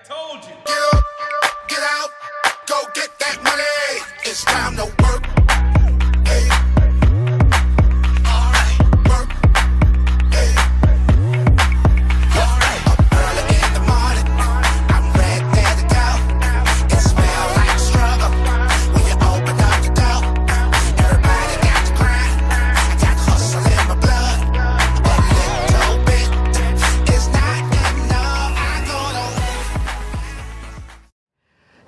Told you. Get up, get out, go get that money. It's time to work. Hey. All right, work. Hey. All right. Up early in the morning, I'm ready to go. It smells like struggle when you open up the door. Everybody got to grind. I got hustle in my blood. A little bit is not enough. I go to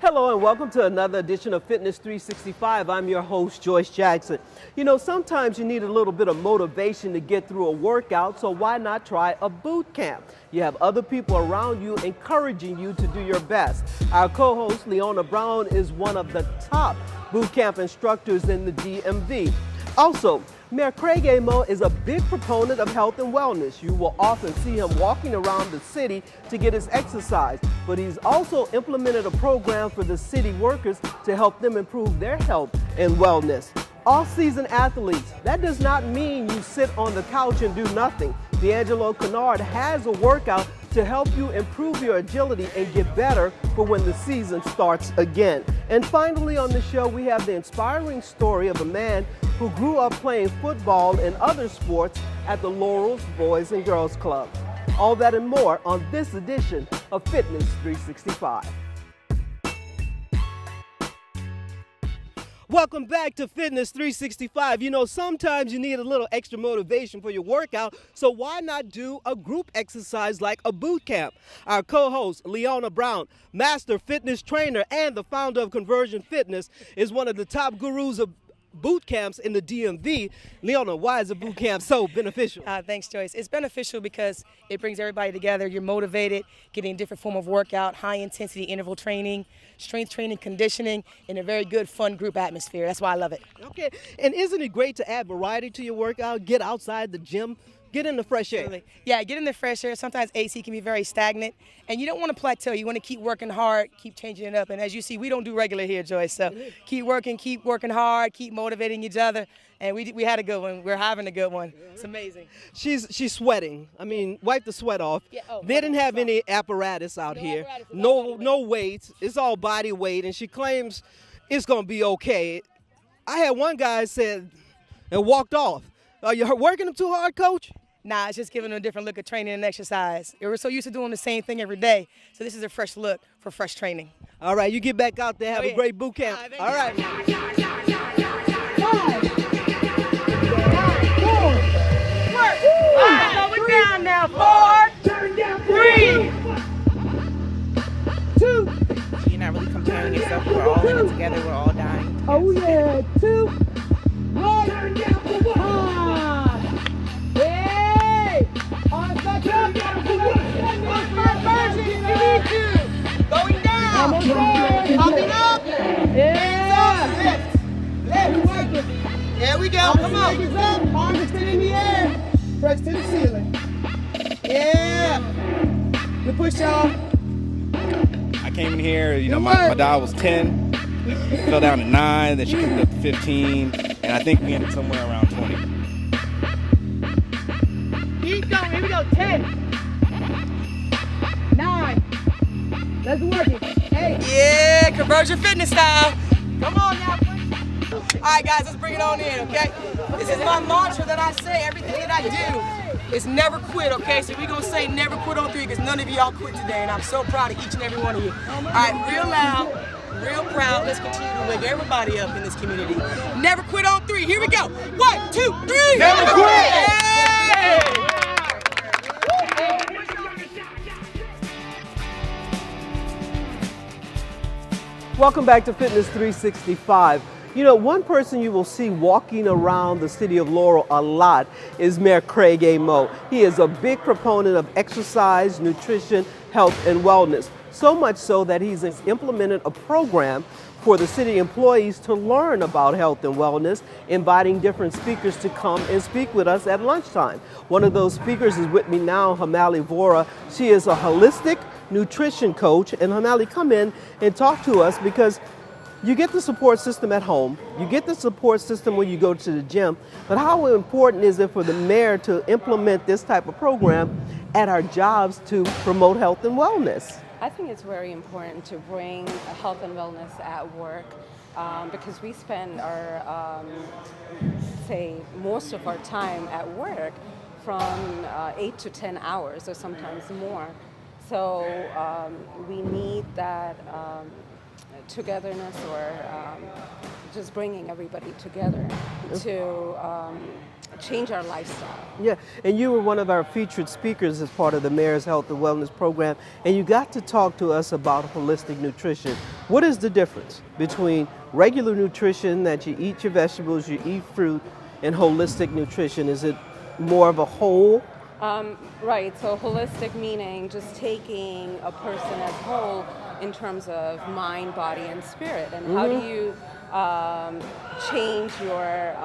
Hello and welcome to another edition of Fitness 365. I'm your host, Joyce Jackson. You know, sometimes you need a little bit of motivation to get through a workout, so why not try a boot camp? You have other people around you encouraging you to do your best. Our co-host, Leona Brown, is one of the top boot camp instructors in the DMV. Also, Mayor Craig Amo is a big proponent of health and wellness. You will often see him walking around the city to get his exercise, but he's also implemented a program for the city workers to help them improve their health and wellness. Off-season athletes, that does not mean you sit on the couch and do nothing. D'Angelo Kennard has a workout to help you improve your agility and get better for when the season starts again. And finally on the show, we have the inspiring story of a man who grew up playing football and other sports at the Laurel Boys and Girls Club. All that and more on this edition of Fitness 365. Welcome back to Fitness 365. You know, sometimes you need a little extra motivation for your workout, so why not do a group exercise like a boot camp? Our co-host, Leona Brown, master fitness trainer and the founder of Conversion Fitness, is one of the top gurus of boot camps in the DMV. Leona, why is a boot camp so beneficial? Thanks, Joyce. It's beneficial because it brings everybody together. You're motivated, getting a different form of workout, high-intensity interval training, strength training, conditioning, in a very good, fun group atmosphere. That's why I love it. Okay, and isn't it great to add variety to your workout, get outside the gym, get in the fresh air? Absolutely. Yeah, get in the fresh air. Sometimes AC can be very stagnant, and you don't want to plateau. You want to keep working hard, keep changing it up. And as you see, we don't do regular here, Joyce. So keep working hard, keep motivating each other. And we had a good one. We're having a good one. It's amazing. She's sweating. I mean, wipe the sweat off. Yeah, they didn't have any apparatus out here. apparatus, it's all body weight. No weights. It's all body weight, and she claims it's gonna be okay. I had one guy said and walked off. Are you working him too hard, coach? Nah, it's just giving them a different look at training and exercise. We're so used to doing the same thing every day. So this is a fresh look for fresh training. All right, you get back out there, have Oh, a yeah. great boot camp. All right, All thank you. right. Going down now. 4, 3, 2. You're not really comparing yourself. We're all in it together. We're all dying. Oh yeah, 2. 1. Hey! On back up. version if you need to. Going down. Popping up. Yeah. Lift. There we go. Come on. Legs up, arms extended in the air. Press to the ceiling. Yeah. Good push, y'all. I came in here, you know, my dial was 10, fell down to 9, then she kicked up to 15, and I think we ended somewhere around 20. Keep going. Here we go. 10. 9. Let's work it. Hey. Yeah, Conversion Fitness style. Come on now. All right, guys, let's bring it on in, okay? This is my mantra that I say. Everything that I do is never quit, okay? So we're going to say never quit on 3 because none of y'all quit today, and I'm so proud of each and every one of you. All right, real loud, real proud. Let's continue to wake everybody up in this community. Never quit on 3. Here we go. 1, 2, 3. Never quit. Hey! Welcome back to Fitness 365. You know, one person you will see walking around the city of Laurel a lot is Mayor Craig Amo. He is a big proponent of exercise, nutrition, health, and wellness. So much so that he's implemented a program for the city employees to learn about health and wellness, inviting different speakers to come and speak with us at lunchtime. One of those speakers is with me now, Hamali Vora. She is a holistic nutrition coach. And Hamali, come in and talk to us because you get the support system at home, you get the support system when you go to the gym, but how important is it for the mayor to implement this type of program at our jobs to promote health and wellness? I think it's very important to bring health and wellness at work because we spend our, say, most of our time at work from 8 to 10 hours or sometimes more. So we need that togetherness or just bringing everybody together to change our lifestyle. Yeah, and you were one of our featured speakers as part of the Mayor's Health and Wellness Program, and you got to talk to us about holistic nutrition. What is the difference between regular nutrition, that you eat your vegetables, you eat fruit, and holistic nutrition? Is it more of a whole? Right, so holistic meaning just taking a person as whole in terms of mind, body, and spirit. And how do you change your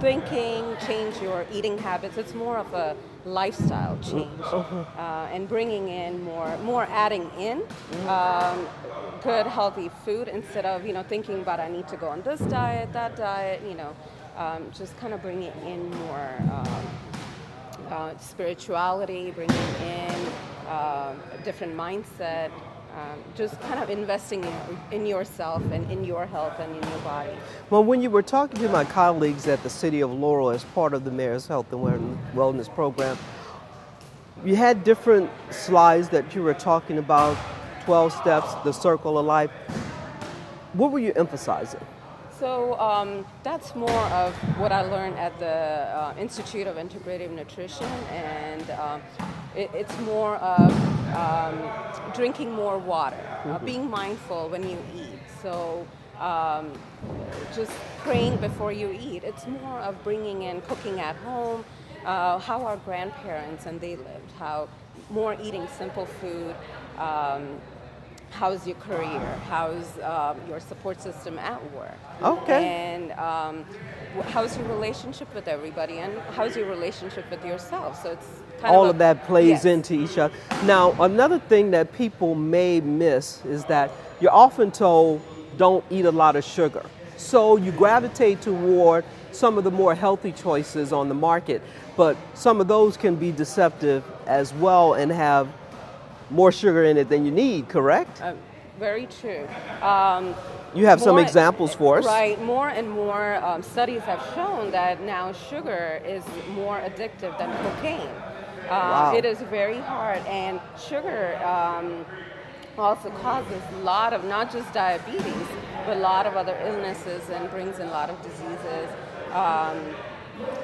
thinking, change your eating habits? It's more of a lifestyle change and bringing in more adding in good, healthy food instead of, thinking about I need to go on this diet, that diet, just kind of bringing in more spirituality, bringing in a different mindset, just kind of investing in yourself and in your health and in your body. Well, when you were talking to my colleagues at the City of Laurel as part of the Mayor's Health and Wellness Program, you had different slides that you were talking about, 12 steps, the circle of life. What were you emphasizing? So that's more of what I learned at the Institute of Integrative Nutrition, and it's more of drinking more water, being mindful when you eat. So just praying before you eat. It's more of bringing in cooking at home, how our grandparents and they lived, how more eating simple food. How's your career? How's your support system at work? Okay. And how's your relationship with everybody? And how's your relationship with yourself? So it's kind all of of that plays yes. into each other. Now, another thing that people may miss is that you're often told don't eat a lot of sugar. So you gravitate toward some of the more healthy choices on the market, but some of those can be deceptive as well and have more sugar in it than you need, correct? Very true. You have some examples for us. Right. More and more studies have shown that now sugar is more addictive than cocaine. Wow. It is very hard, and sugar also causes a lot of, not just diabetes, but a lot of other illnesses and brings in a lot of diseases.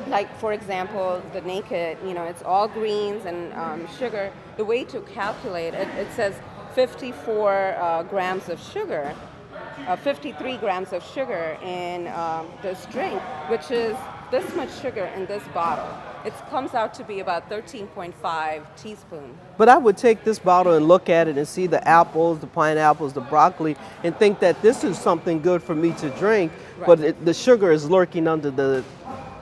Like, for example, the naked, it's all greens and sugar. The way to calculate it, it says 54 grams of sugar, 53 grams of sugar in this drink, which is this much sugar in this bottle. It comes out to be about 13.5 teaspoons. But I would take this bottle and look at it and see the apples, the pineapples, the broccoli, and think that this is something good for me to drink, right. But the sugar is lurking under the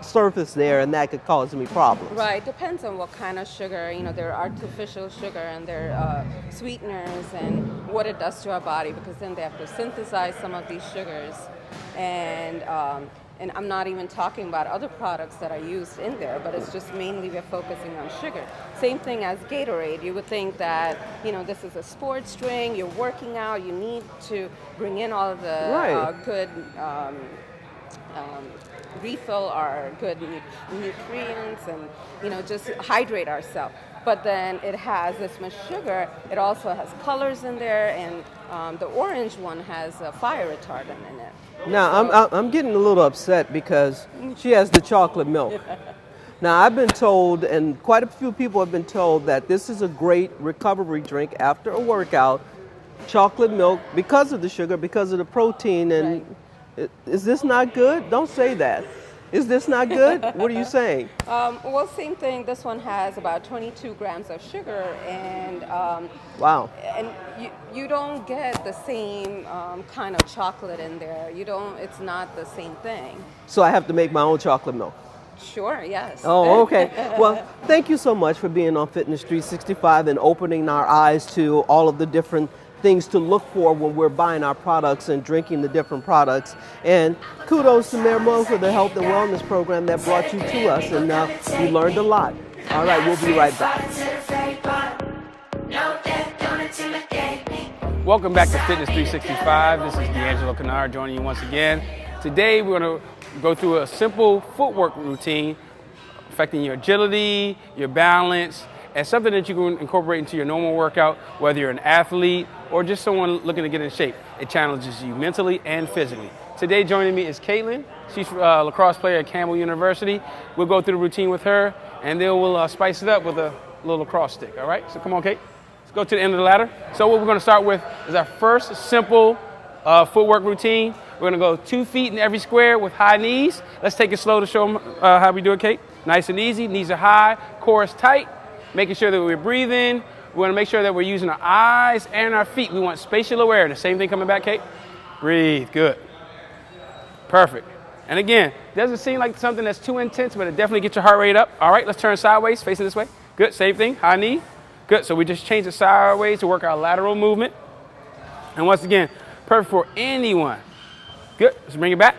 surface there, and that could cause me problems. Right, depends on what kind of sugar. There are artificial sugar and there are sweeteners and what it does to our body, because then they have to synthesize some of these sugars, and I'm not even talking about other products that are used in there, but it's just mainly we're focusing on sugar. Same thing as Gatorade. You would think that, this is a sports drink, you're working out, you need to bring in all of the right. Good refill our good nutrients and, just hydrate ourselves. But then it has this much sugar. It also has colors in there, and the orange one has a fire retardant in it. Now, so, I'm getting a little upset because she has the chocolate milk. Now, I've been told, and quite a few people have been told, that this is a great recovery drink after a workout, chocolate milk, because of the sugar, because of the protein. And right. Is this not good? Don't say that. Is this not good? What are you saying? Well, same thing. This one has about 22 grams of sugar, and wow. And you don't get the same kind of chocolate in there. It's not the same thing. So I have to make my own chocolate milk. Sure, yes. Oh, okay. Well, thank you so much for being on Fitness 365 and opening our eyes to all of the different things to look for when we're buying our products and drinking the different products. And kudos to Mayor Mo for the health and wellness program that brought you to us, and you learned a lot. All right, we'll be right back. Welcome back to Fitness 365. This is D'Angelo Kennard joining you once again. Today we're going to go through a simple footwork routine affecting your agility, your balance, and something that you can incorporate into your normal workout, whether you're an athlete or just someone looking to get in shape. It challenges you mentally and physically. Today joining me is Caitlin. She's a lacrosse player at Campbell University. We'll go through the routine with her, and then we'll spice it up with a little lacrosse stick, all right? So come on, Kate. Let's go to the end of the ladder. So what we're going to start with is our first simple footwork routine. We're going to go 2 feet in every square with high knees. Let's take it slow to show them how we do it, Kate. Nice and easy. Knees are high, core is tight. Making sure that we're breathing. We want to make sure that we're using our eyes and our feet. We want spatial awareness. Same thing coming back, Kate. Breathe. Good. Perfect. And again, doesn't seem like something that's too intense, but it definitely gets your heart rate up. All right, let's turn sideways, facing this way. Good. Same thing. High knee. Good. So we just change it sideways to work our lateral movement. And once again, perfect for anyone. Good. Let's bring it back.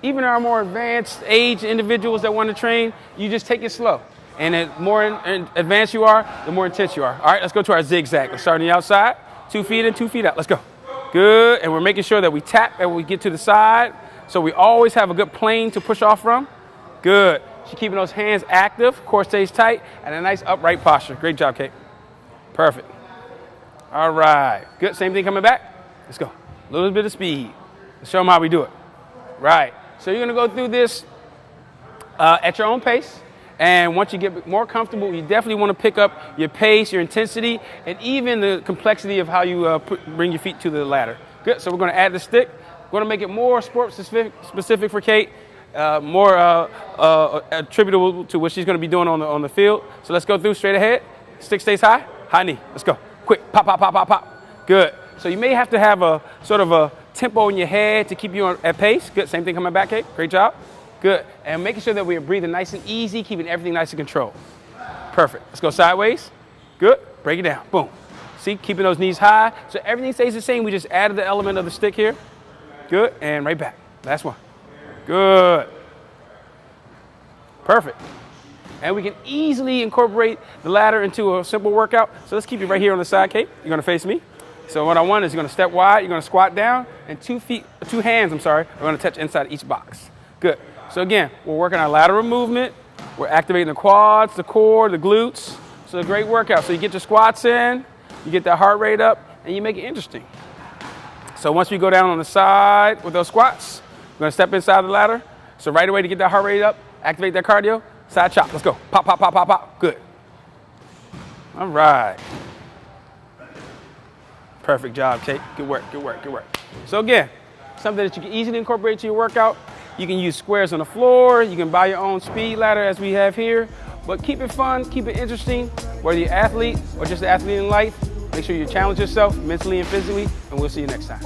Even our more advanced age individuals that want to train, you just take it slow. And the more advanced you are, the more intense you are. All right, let's go to our zigzag. Let's start on the outside. 2 feet in, 2 feet out. Let's go. Good. And we're making sure that we tap and we get to the side. So we always have a good plane to push off from. Good. She's keeping those hands active. Core stays tight. And a nice upright posture. Great job, Kate. Perfect. All right. Good. Same thing coming back. Let's go. A little bit of speed. Let's show them how we do it. Right. So you're going to go through this at your own pace. And once you get more comfortable, you definitely want to pick up your pace, your intensity, and even the complexity of how you bring your feet to the ladder. Good. So we're going to add the stick. We're going to make it more sport specific for Kate, more attributable to what she's going to be doing on the field. So let's go through straight ahead. Stick stays high. High knee. Let's go. Quick. Pop, pop, pop, pop, pop. Good. So you may have to have a sort of a tempo in your head to keep you at pace. Good. Same thing coming back, Kate. Great job. Good. And making sure that we're breathing nice and easy, keeping everything nice and controlled. Perfect. Let's go sideways. Good. Break it down. Boom. See, keeping those knees high. So everything stays the same. We just added the element of the stick here. Good. And right back. Last one. Good. Perfect. And we can easily incorporate the ladder into a simple workout. So let's keep you right here on the side, Kate. You're going to face me. So what I want is you're going to step wide. You're going to squat down. And two hands are going to touch inside each box. Good. So again, we're working our lateral movement. We're activating the quads, the core, the glutes. So a great workout. So you get your squats in, you get that heart rate up, and you make it interesting. So once we go down on the side with those squats, we're going to step inside the ladder. So right away to get that heart rate up, activate that cardio, side chop. Let's go. Pop, pop, pop, pop, pop. Good. All right. Perfect job, Kate. Good work, good work, good work. So again, something that you can easily incorporate to your workout. You can use squares on the floor. You can buy your own speed ladder as we have here. But keep it fun, keep it interesting. Whether you're an athlete or just an athlete in life, make sure you challenge yourself mentally and physically, and we'll see you next time.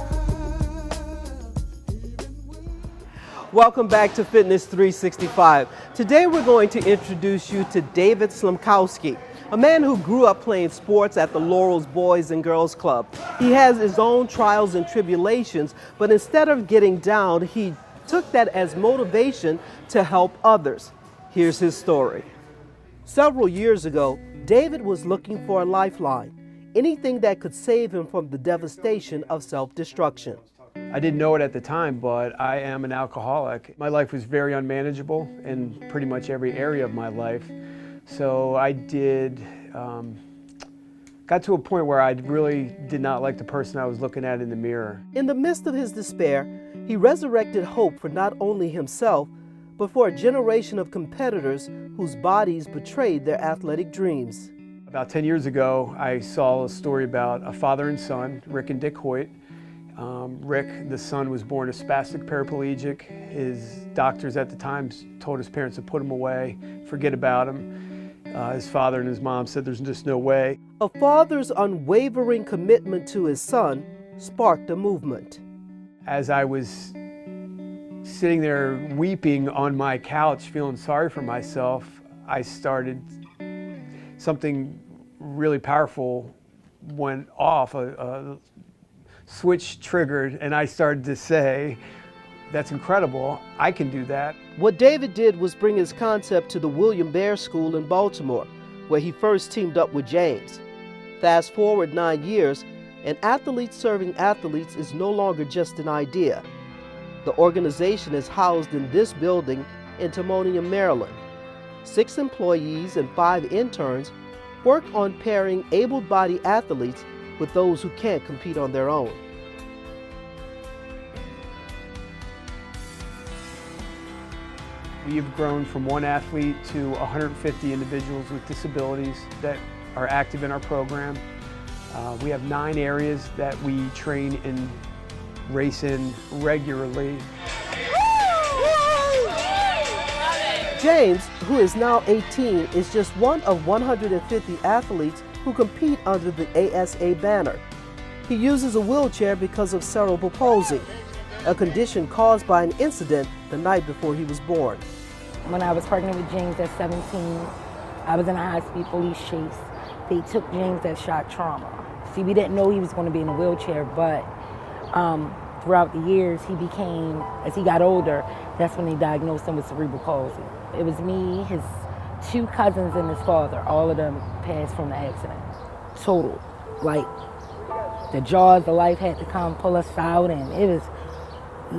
Welcome back to Fitness 365. Today we're going to introduce you to David Slimkowski, a man who grew up playing sports at the Laurel's Boys and Girls Club. He has his own trials and tribulations, but instead of getting down, he took that as motivation to help others. Here's his story. Several years ago, David was looking for a lifeline, anything that could save him from the devastation of self-destruction. I didn't know it at the time, but I am an alcoholic. My life was very unmanageable in pretty much every area of my life. So I got to a point where I really did not like the person I was looking at in the mirror. In the midst of his despair, he resurrected hope for not only himself, but for a generation of competitors whose bodies betrayed their athletic dreams. About 10 years ago, I saw a story about a father and son, Rick and Dick Hoyt. Rick, the son, was born a spastic paraplegic. His doctors at the time told his parents to put him away, forget about him. His father and his mom said there's just no way. A father's unwavering commitment to his son sparked a movement. As I was sitting there weeping on my couch, feeling sorry for myself, I started, something really powerful went off, a switch triggered, and I started to say, that's incredible, I can do that. What David did was bring his concept to the William Bear School in Baltimore, where he first teamed up with James. Fast forward 9 years, and Athletes Serving Athletes is no longer just an idea. The organization is housed in this building in Timonium, Maryland. 6 employees and 5 interns work on pairing able-bodied athletes with those who can't compete on their own. We have grown from 1 athlete to 150 individuals with disabilities that are active in our program. We have 9 areas that we train and race in regularly. James, who is now 18, is just one of 150 athletes who compete under the ASA banner. He uses a wheelchair because of cerebral palsy, a condition caused by an incident the night before he was born. When I was pregnant with James at 17, I was in a high-speed police chase. They took James at shock trauma. See, we didn't know he was going to be in a wheelchair, but throughout the years, he became, as he got older, that's when they diagnosed him with cerebral palsy. It was me, his 2 cousins, and his father. All of them passed from the accident. Total. Like, the jaws of life had to come pull us out, and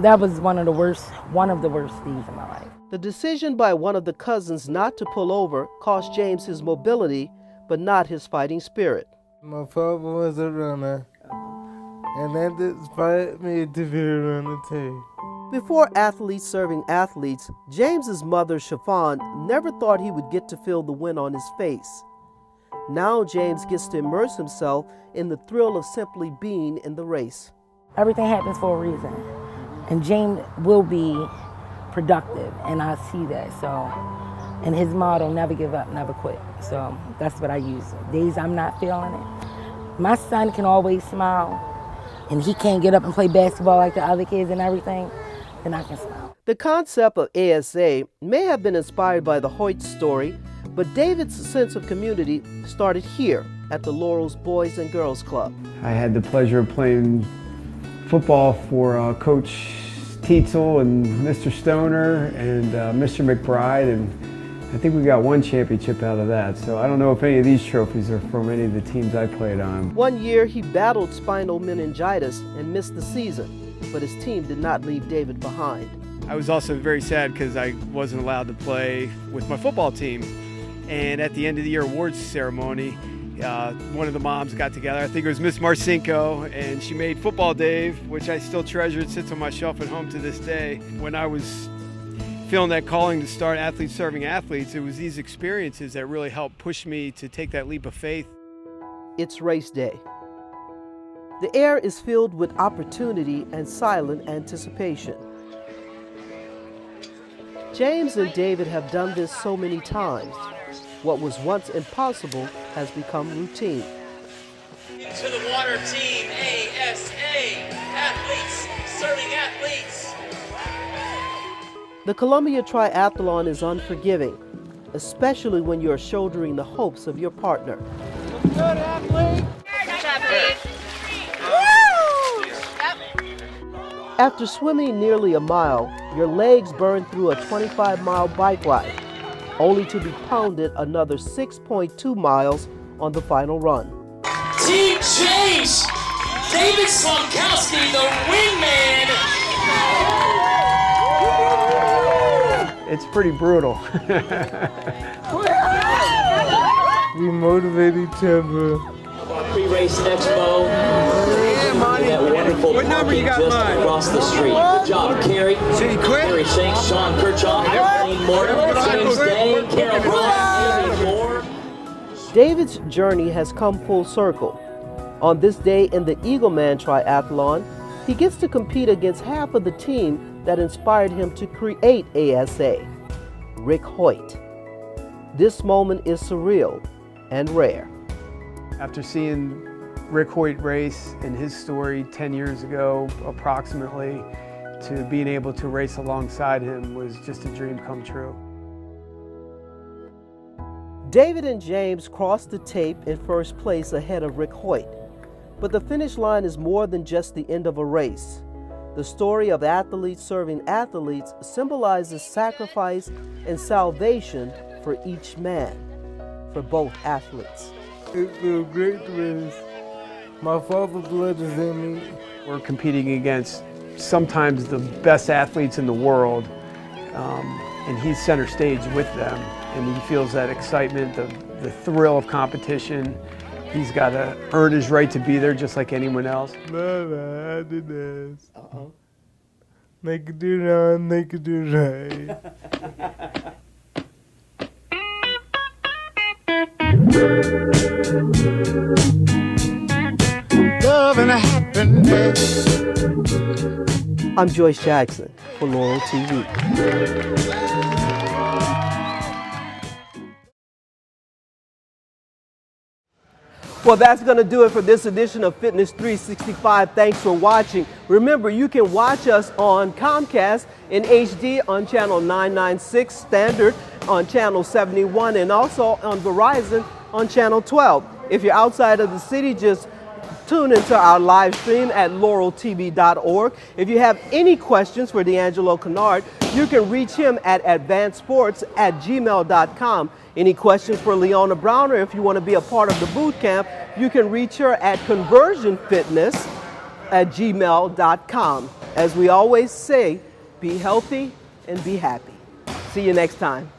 that was one of the worst days of my life. The decision by one of the cousins not to pull over cost James his mobility, but not his fighting spirit. My father was a runner, and that inspired me to be a runner too. Before Athletes Serving Athletes, James's mother, Chiffon, never thought he would get to feel the wind on his face. Now James gets to immerse himself in the thrill of simply being in the race. Everything happens for a reason, and James will be productive, and I see that. So, and his motto, never give up, never quit. So that's what I use. Days I'm not feeling it. My son can always smile, and he can't get up and play basketball like the other kids and everything, then I can smile. The concept of ASA may have been inspired by the Hoyt story, but David's sense of community started here at the Laurel's Boys and Girls Club. I had the pleasure of playing football for Coach Tietzel and Mr. Stoner and Mr. McBride, and I think we got 1 championship out of that. So I don't know if any of these trophies are from any of the teams I played on. One year he battled spinal meningitis and missed the season, but his team did not leave David behind. I was also very sad because I wasn't allowed to play with my football team. And at the end of the year awards ceremony, one of the moms got together, I think it was Miss Marcinko, and she made Football Dave, which I still treasure. It sits on my shelf at home to this day. When I was feeling that calling to start Athletes Serving Athletes, it was these experiences that really helped push me to take that leap of faith. It's race day. The air is filled with opportunity and silent anticipation. James and David have done this so many times. What was once impossible has become routine. Into the water team, ASA, Athletes Serving Athletes. The Columbia Triathlon is unforgiving, especially when you're shouldering the hopes of your partner. Good athlete. Good job, Dave. After swimming nearly a mile, your legs burn through a 25-mile bike ride, only to be pounded another 6.2 miles on the final run. Team change! David Slomkowski, the wingman. It's pretty brutal. We motivate each other. Pre-race expo. That wonderful what number you got just mine? across the street. Good job, Carrie. City quit? Carrie Shanks, Sean Kirchhoff, Elaine Morton, James Day, Carol Bryant, Amy Moore. David's journey has come full circle. On this day in the Eagleman Triathlon, he gets to compete against half of the team that inspired him to create ASA, Rick Hoyt. This moment is surreal and rare. After seeing Rick Hoyt race and his story 10 years ago, approximately, to being able to race alongside him was just a dream come true. David and James crossed the tape in first place ahead of Rick Hoyt. But the finish line is more than just the end of a race. The story of Athletes Serving Athletes symbolizes sacrifice and salvation for each man, for both athletes. It feels great to race My father's blood is in me. We're competing against sometimes the best athletes in the world, and he's center stage with them, and he feels that excitement, the thrill of competition. He's got to earn his right to be there just like anyone else. Mama, I did this. Make it do right, make it do right. Love and happiness. I'm Joyce Jackson for Laurel TV. Well, that's going to do it for this edition of Fitness 365. Thanks for watching. Remember, you can watch us on Comcast in HD on channel 996, Standard on channel 71, and also on Verizon on channel 12. If you're outside of the city, just tune into our live stream at laureltv.org. If you have any questions for D'Angelo Kennard, you can reach him at advancedsports@gmail.com. Any questions for Leona Brown, or if you want to be a part of the boot camp, you can reach her at conversionfitness@gmail.com. As we always say, be healthy and be happy. See you next time.